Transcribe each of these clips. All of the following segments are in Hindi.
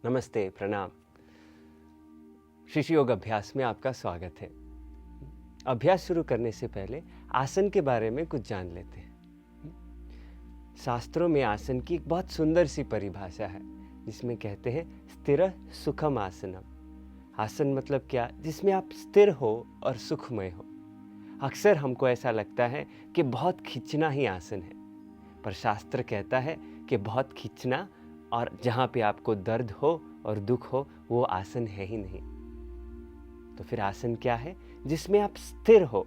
नमस्ते, प्रणाम। शिशु योग अभ्यास में आपका स्वागत है। अभ्यास शुरू करने से पहले आसन के बारे में कुछ जान लेते हैं। शास्त्रों में आसन की एक बहुत सुंदर सी परिभाषा है, जिसमें कहते हैं स्थिर सुखम आसनम। आसन मतलब क्या? जिसमें आप स्थिर हो और सुखमय हो। अक्सर हमको ऐसा लगता है कि बहुत खींचना ही आसन है, पर शास्त्र कहता है कि बहुत खींचना और जहाँ पे आपको दर्द हो और दुख हो वो आसन है ही नहीं। तो फिर आसन क्या है? जिसमें आप स्थिर हो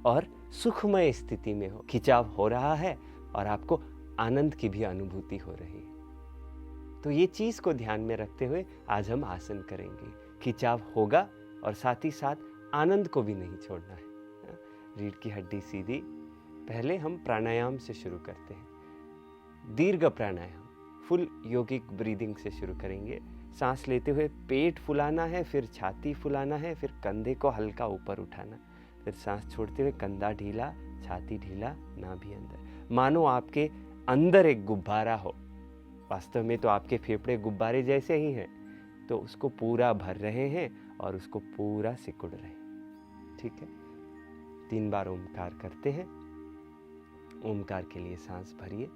और सुखमय स्थिति में हो, खिंचाव हो रहा है और आपको आनंद की भी अनुभूति हो रही है। तो ये चीज को ध्यान में रखते हुए आज हम आसन करेंगे। खिंचाव होगा और साथ ही साथ आनंद को भी नहीं छोड़ना है। रीढ़ की हड्डी सीधी। पहले हम प्राणायाम से शुरू करते हैं। दीर्घ प्राणायाम, फुल योगिक ब्रीदिंग से शुरू करेंगे। सांस लेते हुए पेट फुलाना है, फिर छाती फुलाना है, फिर कंधे को हल्का ऊपर उठाना, फिर सांस छोड़ते हुए कंधा ढीला, छाती ढीला, नाभि अंदर। मानो आपके अंदर एक गुब्बारा हो। वास्तव में तो आपके फेफड़े गुब्बारे जैसे ही हैं, तो उसको पूरा भर रहे हैं और उसको पूरा सिकुड़ रहे हैं। ठीक है, 3 बार ओमकार करते हैं। ओमकार के लिए सांस भरिए,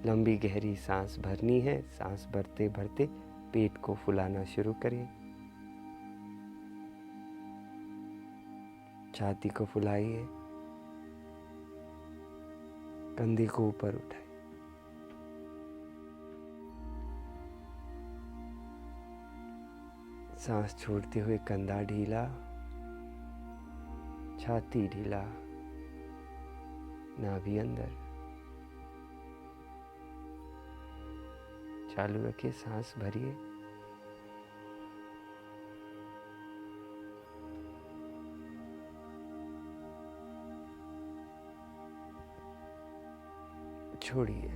लंबी गहरी सांस भरनी है। सांस भरते भरते पेट को फुलाना शुरू करिए। छाती को फुलाइए, कंधे को ऊपर उठाइए। सांस छोड़ते हुए कंधा ढीला, छाती ढीला, नाभि अंदर। चालू रखिए, सांस भरिए। छोड़िए।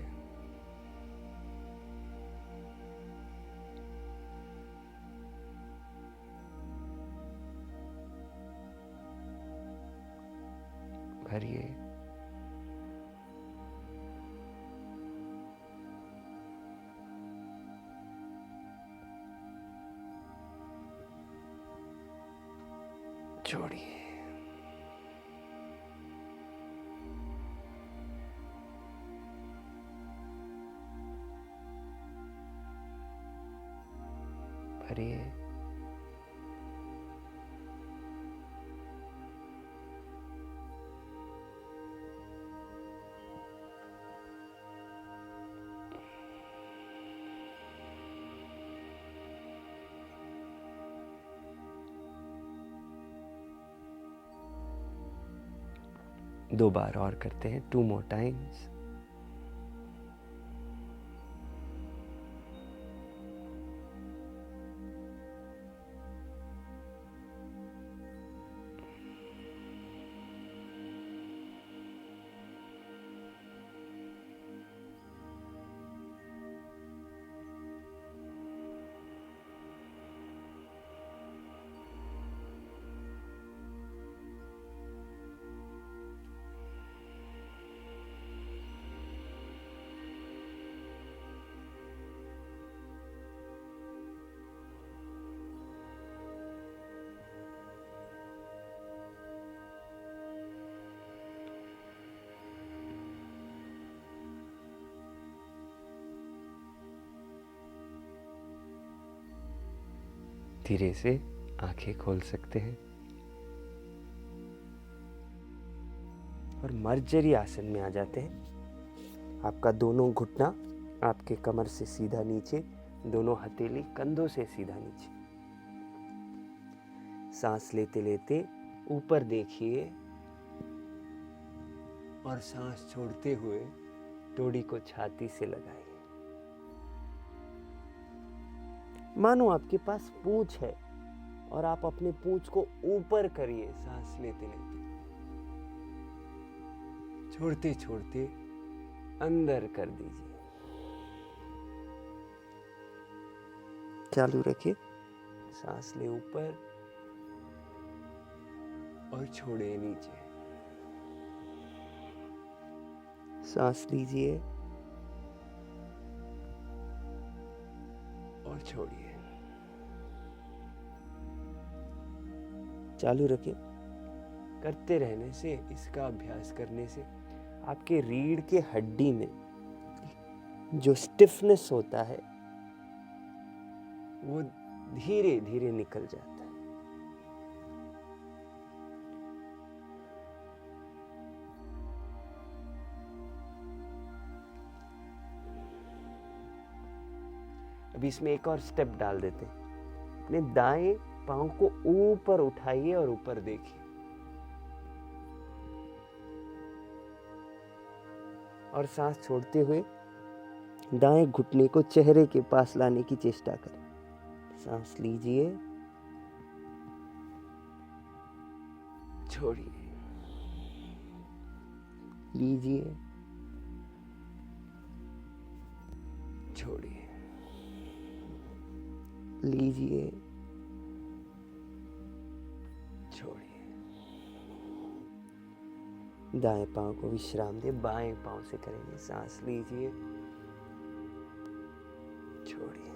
भरिए। छोड़िए। भरिए। दो बार और करते हैं, 2 more times। धीरे से आंखें खोल सकते हैं और मर्जरी आसन में आ जाते हैं। आपका दोनों घुटना आपके कमर से सीधा नीचे, दोनों हथेली कंधों से सीधा नीचे। सांस लेते लेते ऊपर देखिए, और सांस छोड़ते हुए तोड़ी को छाती से लगाइए। मानो आपके पास पूंछ है और आप अपने पूंछ को ऊपर करिए सांस लेते लेते। छोड़ते छोड़ते अंदर कर दीजिए। चालू रखिए। सांस ले ऊपर और छोड़े नीचे। सांस लीजिए और छोड़िए। चालू रखिए। करते रहने से, इसका अभ्यास करने से आपके रीढ़ के हड्डी में जो स्टिफनेस होता है वो धीरे धीरे निकल जाता है। अभी इसमें एक और स्टेप डाल देते हैं। अपने दाएं पांव को ऊपर उठाइए और ऊपर देखिए और सांस छोड़ते हुए दाएं घुटने को चेहरे के पास लाने की चेष्टा करें। सांस लीजिए, छोड़िए, लीजिए, छोड़िए, लीजिए, छोड़िए। दाएं पांव को विश्राम दे, बाएं पांव से करेंगे। सांस लीजिए, छोड़िए,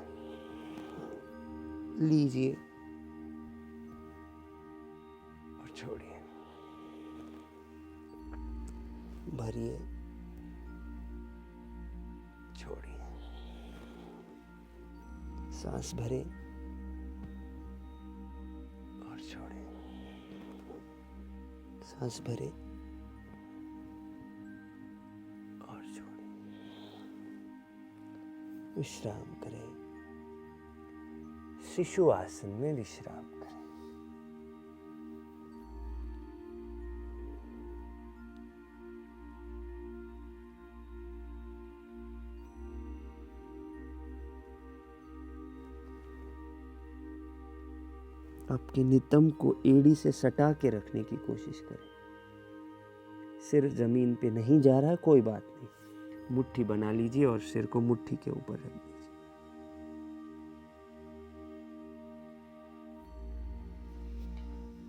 लीजिए और छोड़िए। भरिए, छोड़िए। सांस भरे और छोड़े। सांस भरे और छोड़े। विश्राम करें। शिशु आसन में विश्राम करें। आपके नितंब को एड़ी से सटा के रखने की कोशिश करें। सिर जमीन पे नहीं जा रहा, कोई बात नहीं। मुट्ठी बना लीजिए और सिर को मुट्ठी के ऊपर रख दीजिए।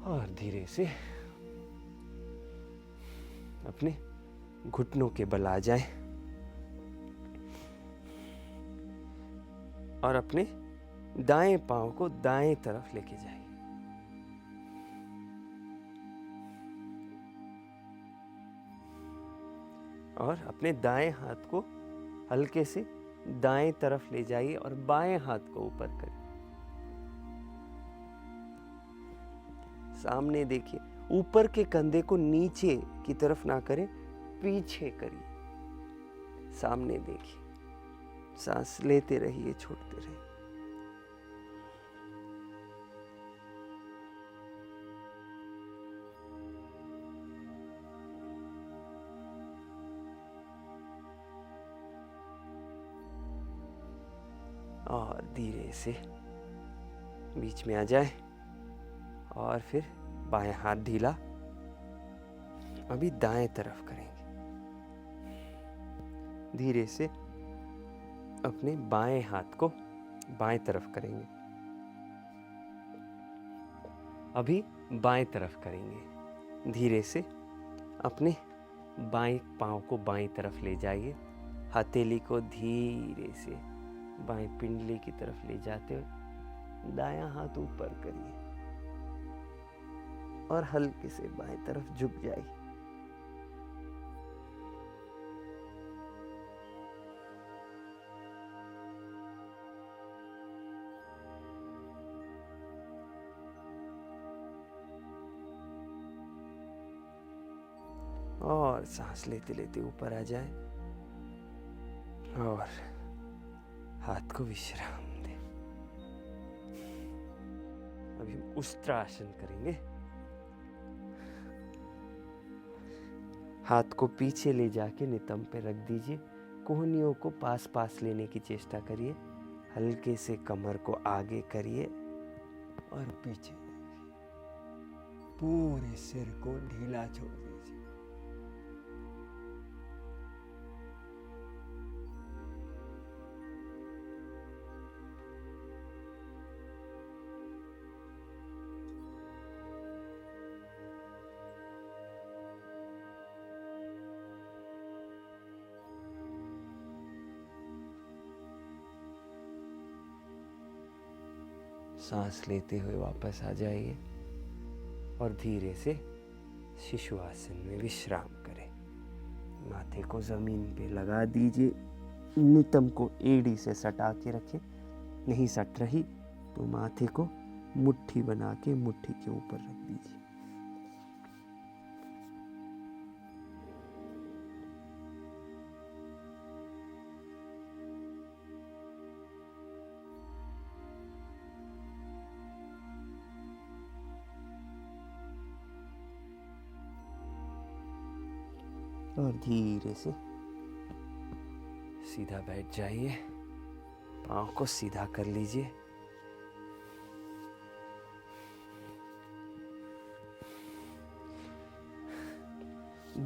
और धीरे से अपने घुटनों के बल आ जाएं और अपने दाएं पांव को दाएं तरफ लेके जाइए। और अपने दाएं हाथ को हल्के से दाएं तरफ ले जाइए और बाएं हाथ को ऊपर करिए। सामने देखिए। ऊपर के कंधे को नीचे की तरफ ना करें, पीछे करिए। सामने देखिए। सांस लेते रहिए, छोड़ते रहिए। और धीरे से बीच में आ जाए और फिर बाएं हाथ ढीला। अभी दाएं तरफ करेंगे। धीरे से अपने बाएं हाथ को बाएं तरफ करेंगे। अभी बाएं तरफ करेंगे। धीरे से अपने बाएं पांव को बाएं तरफ ले जाइए। हथेली को धीरे से बाएं पिंडली की तरफ ले जाते हुए दायां हाथ ऊपर करिए और हल्के से बाएं तरफ झुक जाइए। और सांस लेते लेते ऊपर आ जाए और हाथ को विश्राम दें। अभी हम उस्त्रासन करेंगे। हाथ को पीछे ले जाके नितंब पे रख दीजिए। कोहनियों को पास पास लेने की चेष्टा करिए। हल्के से कमर को आगे करिए और पीछे पूरे सिर को ढीला छोड़ दीजिए। सांस लेते हुए वापस आ जाइए और धीरे से शिशु आसन में विश्राम करें। माथे को जमीन पे लगा दीजिए। नितंब को एड़ी से सटा के रखें। नहीं सट रही तो माथे को मुट्ठी बना के मुट्ठी के ऊपर रख दीजिए। और धीरे से सीधा बैठ जाइए। पाँव को सीधा कर लीजिए।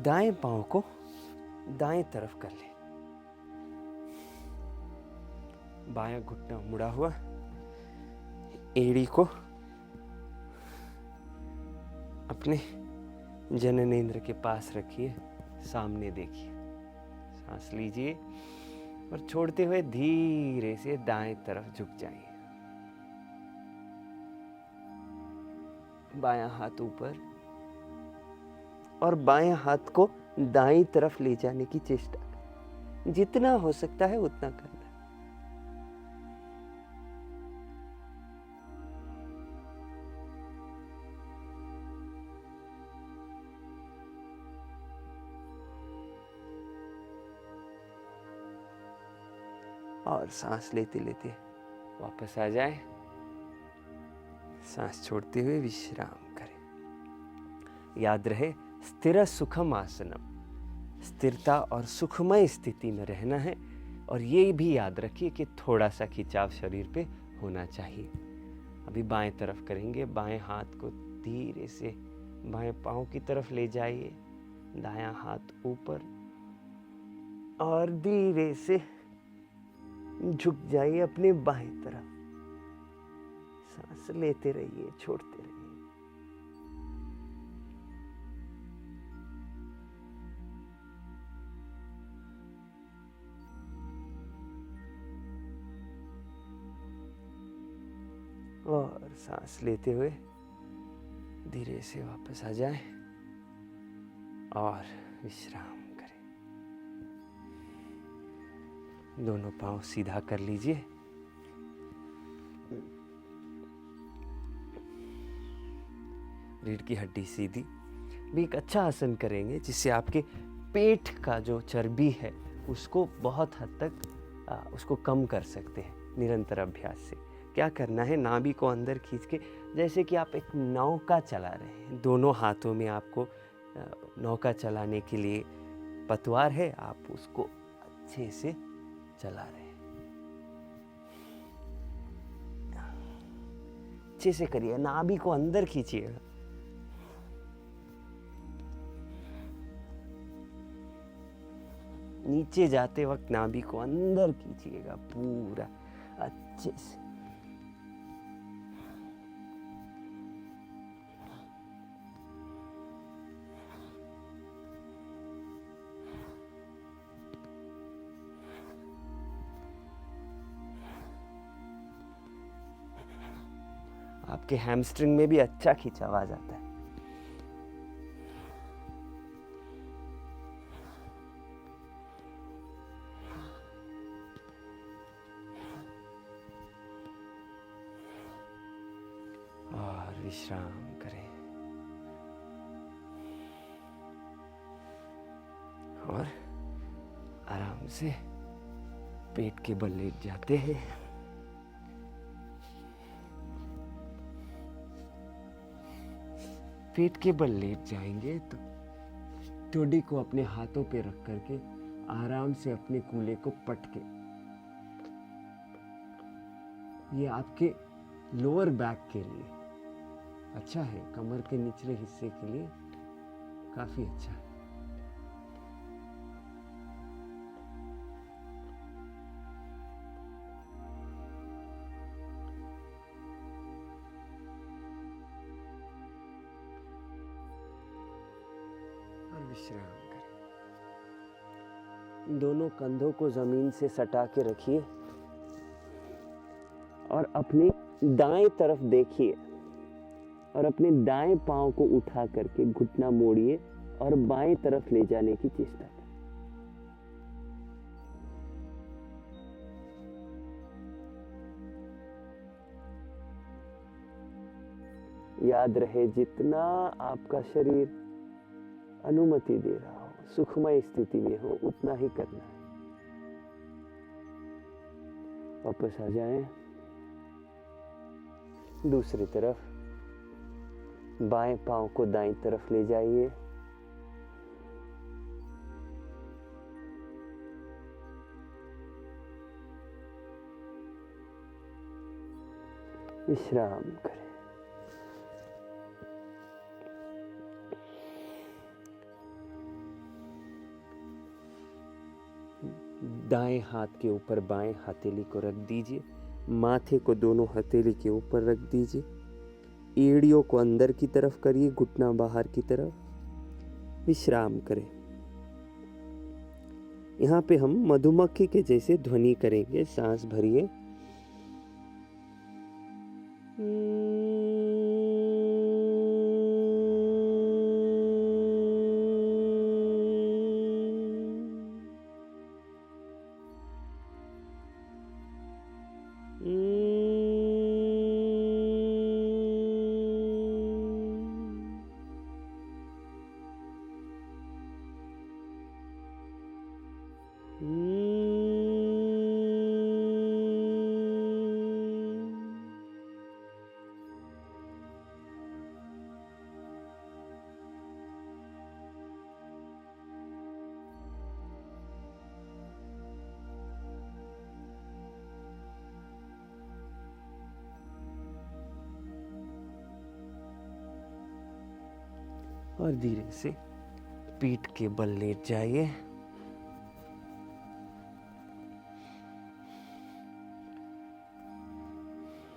दाएं पाँव को दाएं तरफ कर ले। बायां घुटना मुड़ा हुआ। एड़ी को अपने जननेंद्र के पास रखिए। सामने देखिए। सांस लीजिए और छोड़ते हुए धीरे से दाएं तरफ झुक जाइए। बायां हाथ ऊपर और बायां हाथ को दाईं तरफ ले जाने की चेष्टा करें। जितना हो सकता है उतना करना। और सांस लेते लेते वापस आ जाए। सांस छोड़ते हुए विश्राम करें। याद रहे, स्थिर सुखम आसनम। स्थिरता और सुखमय स्थिति में रहना है। और ये भी याद रखिए कि थोड़ा सा खिंचाव शरीर पे होना चाहिए। अभी बाएं तरफ करेंगे। बाएं हाथ को धीरे से बाएं पाँव की तरफ ले जाइए। दायां हाथ ऊपर और धीरे से झुक जाइए अपने बाएं तरफ। सांस लेते रहिए, छोड़ते रहिए। और सांस लेते हुए धीरे से वापस आ जाए और विश्राम करें। दोनों पांव सीधा कर लीजिए। रीढ़ की हड्डी सीधी। भी एक अच्छा आसन करेंगे जिससे आपके पेट का जो चर्बी है उसको बहुत हद तक उसको कम कर सकते हैं निरंतर अभ्यास से। क्या करना है, नाभि को अंदर खींच के जैसे कि आप एक नौका चला रहे हैं। दोनों हाथों में आपको नौका चलाने के लिए पतवार है, आप उसको अच्छे से चला रहे हैं। अच्छे से करिए, नाभि को अंदर खींचिएगा। नीचे जाते वक्त नाभि को अंदर खींचिएगा पूरा अच्छे से। आपके हैमस्ट्रिंग में भी अच्छा खिंचाव आ जाता है। और विश्राम करें और आराम से पेट के बल लेट जाते हैं। पेट के बल लेट जाएंगे तो ठोड़ी को अपने हाथों पे रख करके आराम से अपने कूल्हे को पटके, ये आपके लोअर बैक के लिए अच्छा है, कमर के निचले हिस्से के लिए काफी अच्छा है। और विश्राम करें। दोनों कंधों को जमीन से सटा के रखिए और अपनी दाएं तरफ देखिए और अपने दाएं पांव को उठा करके घुटना मोड़िए और बाएं तरफ ले जाने की चेष्टा करें। याद रहे, जितना आपका शरीर अनुमति दे रहा हो, सुखमय स्थिति में हो, उतना ही करना है। वापस आ जाएं। दूसरी तरफ बाएं पांव को दाईं तरफ ले जाइए। विश्राम करें। दाएं हाथ के ऊपर बाएं हथेली को रख दीजिए। माथे को दोनों हथेली के ऊपर रख दीजिए। एड़ियों को अंदर की तरफ करिए, घुटना बाहर की तरफ। विश्राम करें। यहाँ पे हम मधुमक्खी के जैसे ध्वनि करेंगे। सांस भरिए। और धीरे से पीठ के बल लेट जाइए।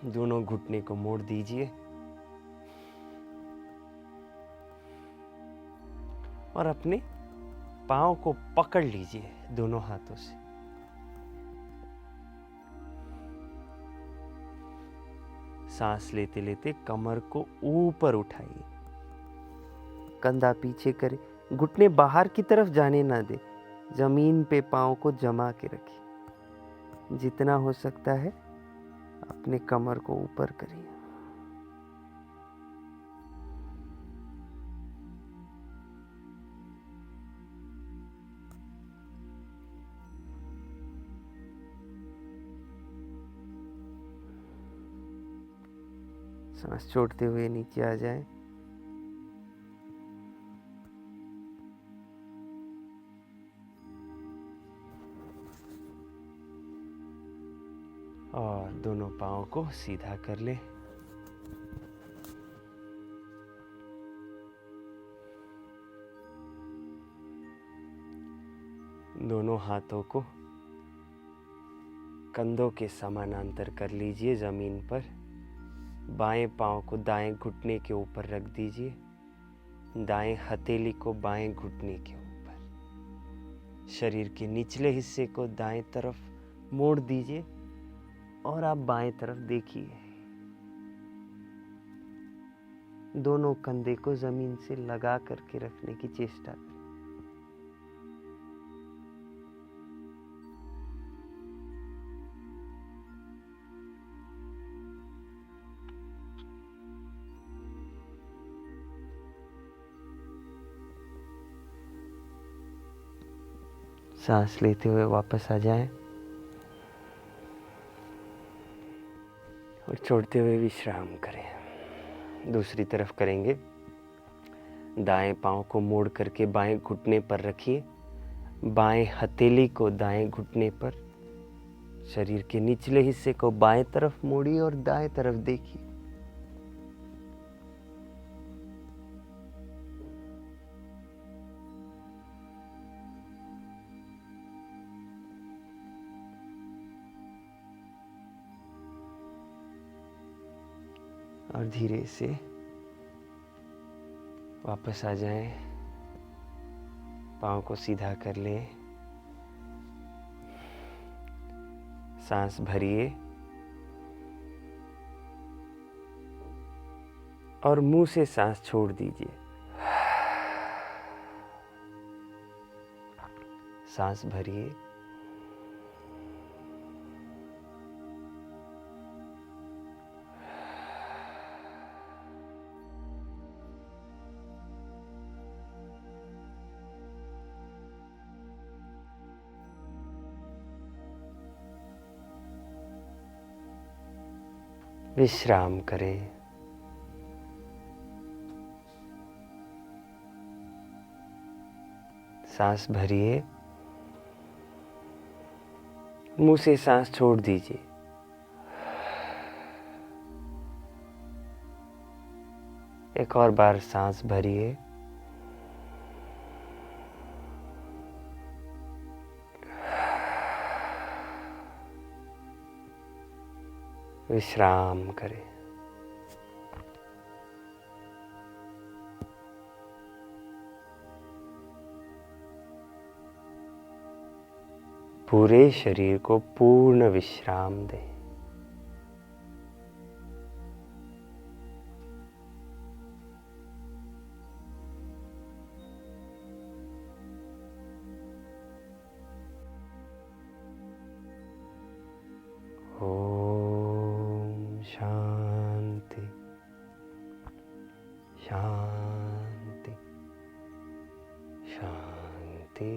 दोनों घुटने को मोड़ दीजिए और अपने पांव को पकड़ लीजिए दोनों हाथों से। सांस लेते लेते कमर को ऊपर उठाइए। कंधा पीछे करें। घुटने बाहर की तरफ जाने ना दे। जमीन पे पांव को जमा के रखिए। जितना हो सकता है अपने कमर को ऊपर करिए। सांस छोड़ते हुए नीचे आ जाए। और दोनों पांव को सीधा कर ले। दोनों हाथों को कंधों के समानांतर कर लीजिए जमीन पर। बाएं पांव को दाएं घुटने के ऊपर रख दीजिए। दाएं हथेली को बाएं घुटने के ऊपर। शरीर के निचले हिस्से को दाएं तरफ मोड़ दीजिए और आप बाएं तरफ देखिए। दोनों कंधे को जमीन से लगा करके रखने की चेष्टा करें। सांस लेते हुए वापस आ जाएं और छोड़ते हुए विश्राम करें। दूसरी तरफ करेंगे। दाएं पाँव को मोड़ करके बाएं घुटने पर रखिए। बाएं हथेली को दाएं घुटने पर, शरीर के निचले हिस्से को बाएं तरफ मोड़िए और दाएं तरफ देखिए। और धीरे से वापस आ जाएं। पाँव को सीधा कर लें। सांस भरिए और मुंह से सांस छोड़ दीजिए। सांस भरिए विश्राम करें। सांस भरिए, मुंह से सांस छोड़ दीजिए। एक और बार सांस भरिए, विश्राम करें। पूरे शरीर को पूर्ण विश्राम दें। ओम शांति शांति शांति।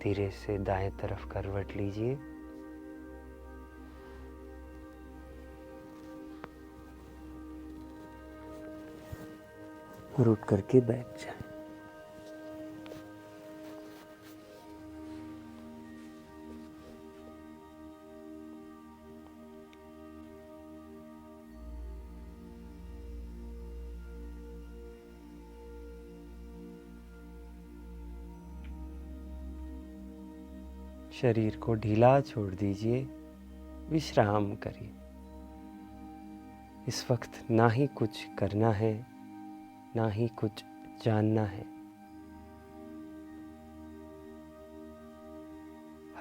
धीरे से दाएं तरफ करवट लीजिए। और उठ करके बैठ जाएं। शरीर को ढीला छोड़ दीजिए, विश्राम करिए। इस वक्त ना ही कुछ करना है, ना ही कुछ जानना है।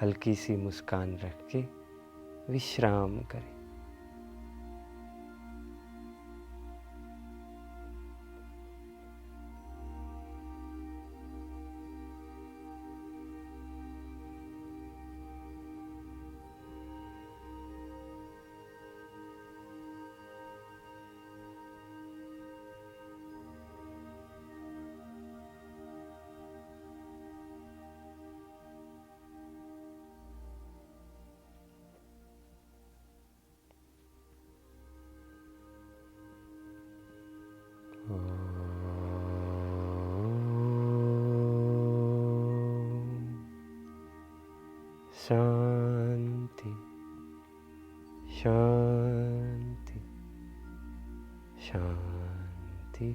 हल्की सी मुस्कान रख के विश्राम करें। शांति शांति शांति।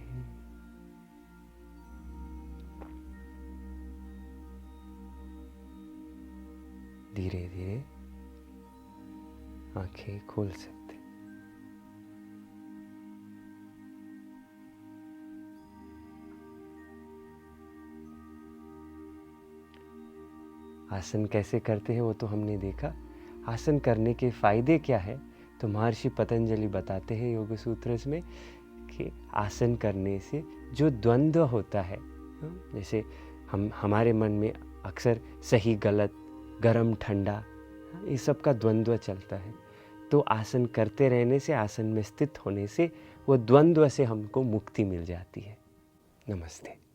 धीरे धीरे आंखें खोल सकते। आसन कैसे करते हैं वो तो हमने देखा। आसन करने के फायदे क्या है तो महर्षि पतंजलि बताते हैं योग सूत्र में कि आसन करने से जो द्वंद्व होता है, जैसे हमारे मन में अक्सर सही गलत, गरम ठंडा, ये सब का द्वंद्व चलता है, तो आसन करते रहने से, आसन में स्थित होने से वो द्वंद्व से हमको मुक्ति मिल जाती है। नमस्ते।